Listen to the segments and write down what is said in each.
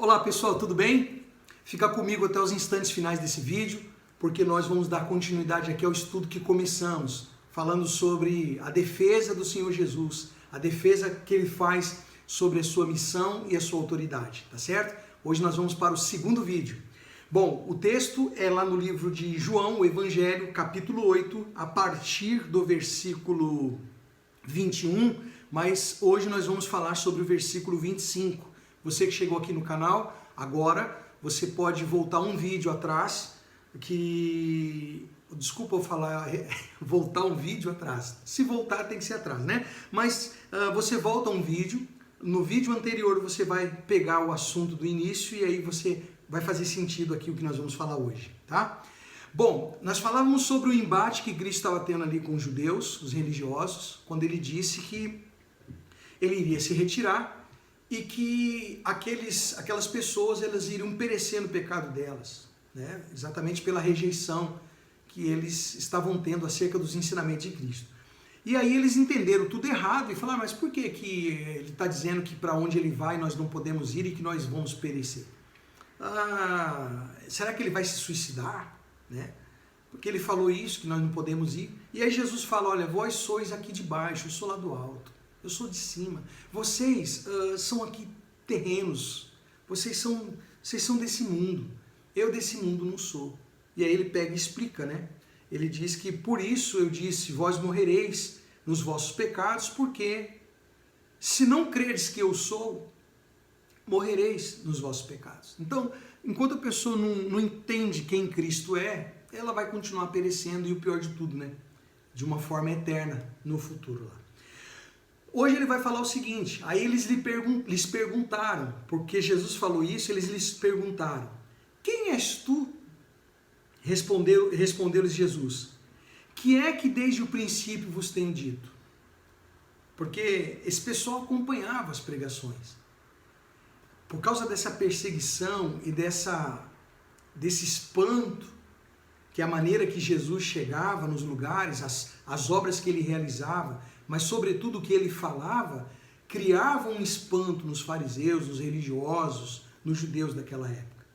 Olá pessoal, tudo bem? Fica comigo até os instantes finais desse vídeo, porque nós vamos dar continuidade aqui ao estudo que começamos, falando sobre a defesa do Senhor Jesus, a defesa que ele faz sobre a sua missão e a sua autoridade, tá certo? Hoje nós vamos para o segundo vídeo. Bom, o texto é lá no livro de João, o Evangelho, capítulo 8, a partir do versículo 21, mas hoje nós vamos falar sobre o versículo 25. Você que chegou aqui no canal, agora você pode voltar um vídeo atrás, desculpa eu falar, voltar um vídeo atrás. Se voltar tem que ser atrás, né? Mas você volta um vídeo, no vídeo anterior você vai pegar o assunto do início e aí você vai fazer sentido aqui o que nós vamos falar hoje, tá? Bom, nós falávamos sobre o embate que Cristo estava tendo ali com os judeus, os religiosos, quando ele disse que ele iria se retirar e que aquelas pessoas elas iriam perecer no pecado delas, né? Exatamente pela rejeição que eles estavam tendo acerca dos ensinamentos de Cristo. E aí eles entenderam tudo errado e falaram, mas por que ele está dizendo que para onde ele vai nós não podemos ir e que nós vamos perecer? Será que ele vai se suicidar? Né? Porque ele falou isso, que nós não podemos ir. E aí Jesus fala, olha, vós sois aqui de baixo, eu sou lá do alto. Eu sou de cima. Vocês são aqui terrenos. Vocês são desse mundo. Eu desse mundo não sou. E aí ele pega e explica, né? Ele diz que por isso eu disse, vós morrereis nos vossos pecados, porque se não creres que eu sou, morrereis nos vossos pecados. Então, enquanto a pessoa não entende quem Cristo é, ela vai continuar perecendo e o pior de tudo, né? De uma forma eterna no futuro lá. Hoje ele vai falar o seguinte, aí eles lhes perguntaram, porque Jesus falou isso, eles lhes perguntaram, quem és tu? Respondeu-lhes Jesus, que é que desde o princípio vos tenho dito? Porque esse pessoal acompanhava as pregações. Por causa dessa perseguição e desse espanto, que é a maneira que Jesus chegava nos lugares, as obras que ele realizava, mas sobretudo o que ele falava, criava um espanto nos fariseus, nos religiosos, nos judeus daquela época.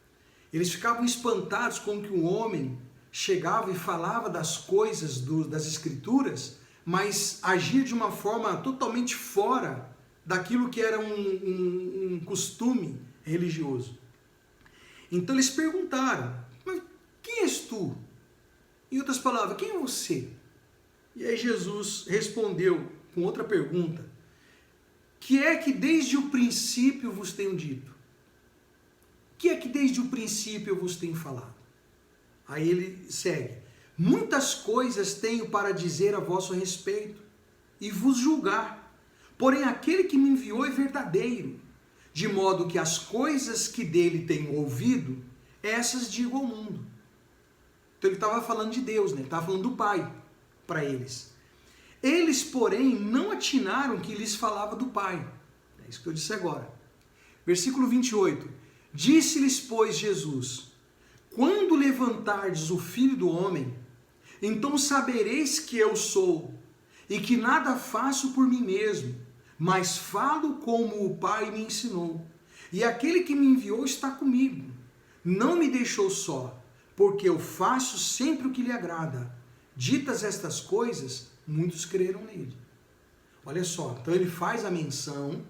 Eles ficavam espantados com que um homem chegava e falava das coisas das Escrituras, mas agia de uma forma totalmente fora daquilo que era um costume religioso. Então eles perguntaram, mas quem és tu? Em outras palavras, quem é você? E aí Jesus respondeu com outra pergunta, que é que desde o princípio vos tenho dito? Que é que desde o princípio eu vos tenho falado? Aí ele segue, muitas coisas tenho para dizer a vosso respeito e vos julgar, porém aquele que me enviou é verdadeiro, de modo que as coisas que dele tenho ouvido, essas digo ao mundo. Então ele estava falando de Deus, né? Ele estava falando do Pai para eles. Eles, porém, não atinaram que lhes falava do Pai. É isso que eu disse agora. Versículo 28. Disse-lhes, pois, Jesus, quando levantardes o Filho do Homem, então sabereis que eu sou, e que nada faço por mim mesmo, mas falo como o Pai me ensinou. E aquele que me enviou está comigo. Não me deixou só, porque eu faço sempre o que lhe agrada. Ditas estas coisas, muitos creram nele. Olha só, então ele faz a menção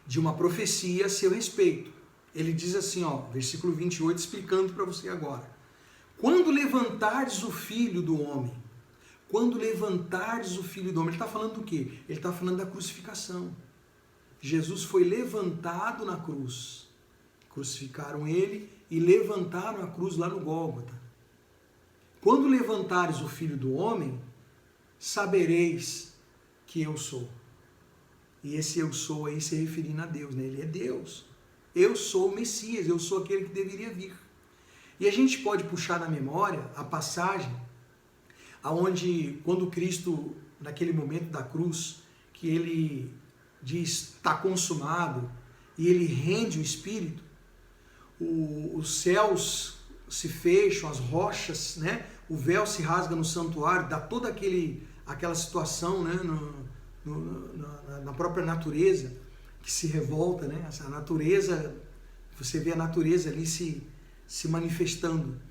de uma profecia a seu respeito. Ele diz assim, ó, versículo 28, explicando para você agora. Quando levantares o Filho do Homem, quando levantares o Filho do Homem, ele está falando do quê? Ele está falando da crucificação. Jesus foi levantado na cruz. Crucificaram ele e levantaram a cruz lá no Gólgota. Quando levantares o Filho do Homem, sabereis que eu sou. E esse eu sou aí se referindo a Deus, né? Ele é Deus. Eu sou o Messias, eu sou aquele que deveria vir. E a gente pode puxar na memória a passagem aonde, quando Cristo, naquele momento da cruz, que ele diz, está consumado, e ele rende o Espírito, os céus se fecham, as rochas, né? O véu se rasga no santuário, dá toda aquela situação, né? Na própria natureza que se revolta, né? A natureza Você vê a natureza ali se manifestando.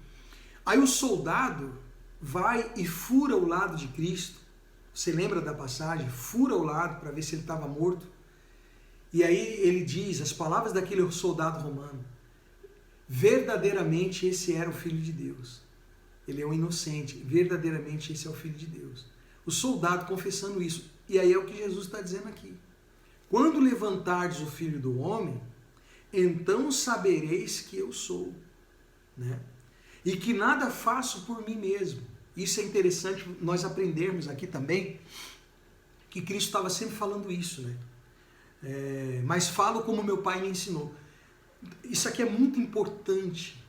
Aí o soldado vai e fura o lado de Cristo. Você lembra da passagem? Fura o lado para ver se ele estava morto. E aí ele diz, as palavras daquele soldado romano: verdadeiramente esse era o Filho de Deus. Ele é um inocente, verdadeiramente esse é o Filho de Deus. O soldado confessando isso. E aí é o que Jesus está dizendo aqui. Quando levantardes o Filho do Homem, então sabereis que eu sou, né? E que nada faço por mim mesmo. Isso é interessante nós aprendermos aqui também, que Cristo estava sempre falando isso, né? Mas falo como meu Pai me ensinou. Isso aqui é muito importante.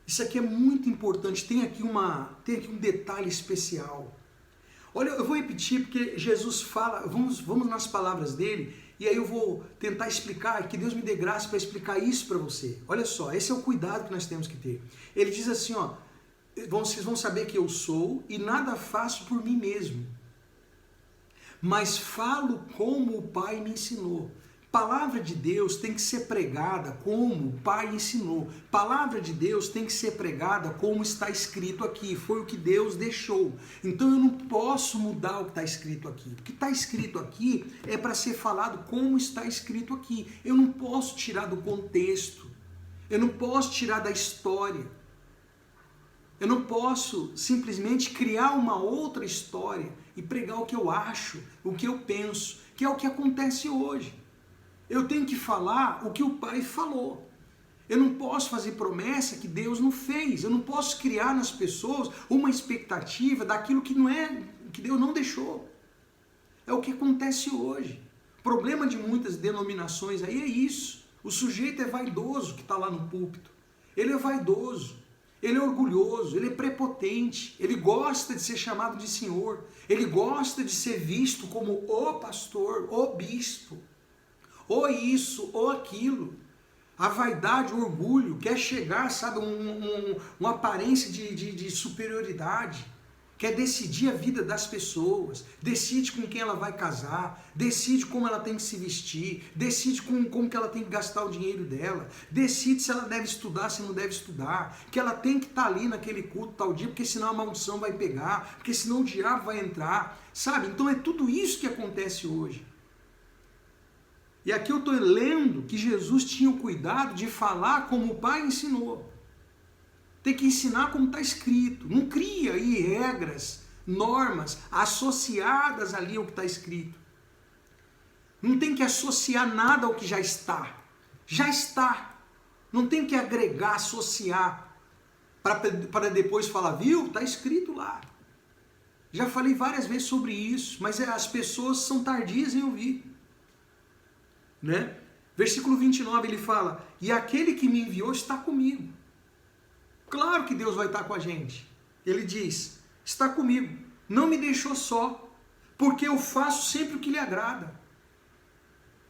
Isso aqui é muito importante. Tem aqui um detalhe especial. Olha, eu vou repetir porque Jesus fala, vamos nas palavras dele, e aí eu vou tentar explicar, que Deus me dê graça para explicar isso para você. Olha só, esse é o cuidado que nós temos que ter. Ele diz assim, ó, vocês vão saber que eu sou e nada faço por mim mesmo, mas falo como o Pai me ensinou. Palavra de Deus tem que ser pregada como o Pai ensinou. Palavra de Deus tem que ser pregada como está escrito aqui. Foi o que Deus deixou. Então eu não posso mudar o que está escrito aqui. O que está escrito aqui é para ser falado como está escrito aqui. Eu não posso tirar do contexto. Eu não posso tirar da história. Eu não posso simplesmente criar uma outra história e pregar o que eu acho, o que eu penso, que é o que acontece hoje. Eu tenho que falar o que o Pai falou. Eu não posso fazer promessa que Deus não fez. Eu não posso criar nas pessoas uma expectativa daquilo que não é, que Deus não deixou. É o que acontece hoje. O problema de muitas denominações aí é isso. O sujeito é vaidoso que está lá no púlpito. Ele é vaidoso. Ele é orgulhoso, ele é prepotente, ele gosta de ser chamado de senhor, ele gosta de ser visto como o pastor, o bispo, ou isso, ou aquilo. A vaidade, o orgulho, quer chegar, sabe, uma aparência de superioridade, quer decidir a vida das pessoas, decide com quem ela vai casar, decide como ela tem que se vestir, decide como que ela tem que gastar o dinheiro dela, decide se ela deve estudar, se não deve estudar, que ela tem que estar ali naquele culto tal dia, porque senão a maldição vai pegar, porque senão o diabo vai entrar, sabe? Então é tudo isso que acontece hoje. E aqui eu estou lendo que Jesus tinha o cuidado de falar como o Pai ensinou. Tem que ensinar como está escrito. Não cria aí regras, normas associadas ali ao que está escrito. Não tem que associar nada ao que já está. Já está. Não tem que agregar, associar, para depois falar, viu? Está escrito lá. Já falei várias vezes sobre isso, mas as pessoas são tardias em ouvir. Né? Versículo 29 ele fala, e aquele que me enviou está comigo. Claro que Deus vai estar com a gente. Ele diz, está comigo, não me deixou só, porque eu faço sempre o que lhe agrada.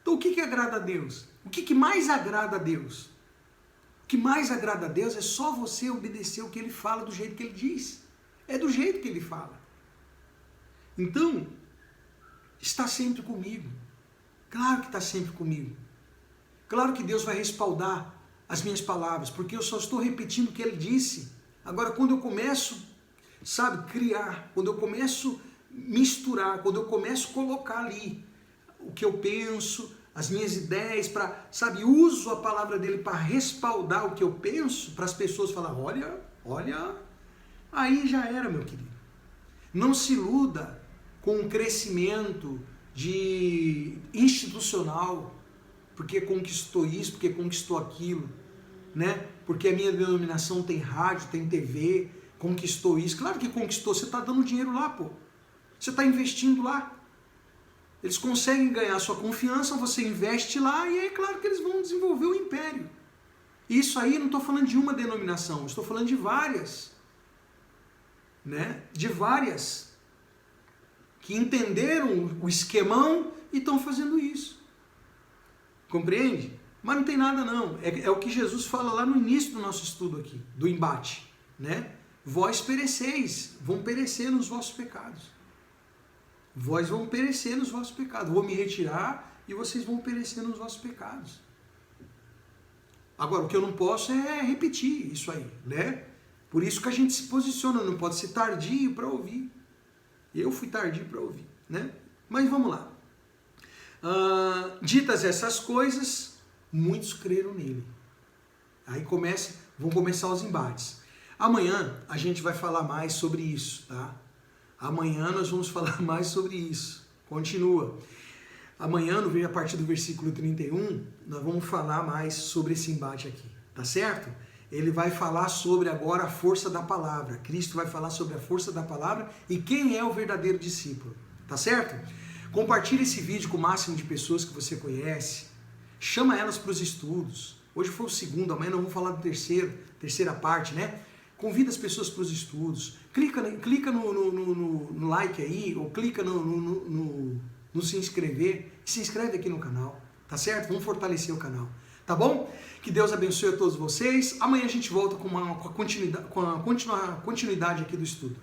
Então o que agrada a Deus? O que mais agrada a Deus? O que mais agrada a Deus é só você obedecer o que ele fala do jeito que ele diz. É do jeito que ele fala. Então, está sempre comigo. Claro que está sempre comigo. Claro que Deus vai respaldar as minhas palavras, porque eu só estou repetindo o que ele disse. Agora, quando eu começo, sabe, criar, quando eu começo misturar, quando eu começo a colocar ali o que eu penso, as minhas ideias, sabe, uso a palavra dele para respaldar o que eu penso, para as pessoas falarem, olha, aí já era, meu querido. Não se iluda com um crescimento institucional, porque conquistou isso, porque conquistou aquilo, né? Porque a minha denominação tem rádio, tem TV, conquistou isso. Claro que conquistou, você está dando dinheiro lá, pô. Você está investindo lá. Eles conseguem ganhar sua confiança, você investe lá e é claro que eles vão desenvolver o império. Isso aí não estou falando de uma denominação, estou falando de várias, né? De várias que entenderam o esquemão e estão fazendo isso. Compreende? Mas não tem nada não. É o que Jesus fala lá no início do nosso estudo aqui, do embate, né? Vós pereceis, vão perecer nos vossos pecados. Vós vão perecer nos vossos pecados. Vou me retirar e vocês vão perecer nos vossos pecados. Agora, o que eu não posso é repetir isso aí, né? Por isso que a gente se posiciona, não pode ser tardio para ouvir. Eu fui tardio para ouvir, né? Mas vamos lá. Ditas essas coisas, muitos creram nele. Aí vão começar os embates. Amanhã a gente vai falar mais sobre isso, tá? Amanhã nós vamos falar mais sobre isso. Continua. Amanhã, a partir do versículo 31, nós vamos falar mais sobre esse embate aqui, tá certo? Ele vai falar sobre agora a força da palavra. Cristo vai falar sobre a força da palavra e quem é o verdadeiro discípulo, tá certo? Compartilhe esse vídeo com o máximo de pessoas que você conhece. Chama elas para os estudos. Hoje foi o segundo, amanhã nós vamos falar do terceira parte, né? Convida as pessoas para os estudos. Clica no like aí, ou clica no se inscrever. E se inscreve aqui no canal, tá certo? Vamos fortalecer o canal, tá bom? Que Deus abençoe a todos vocês. Amanhã a gente volta com a continuidade aqui do estudo.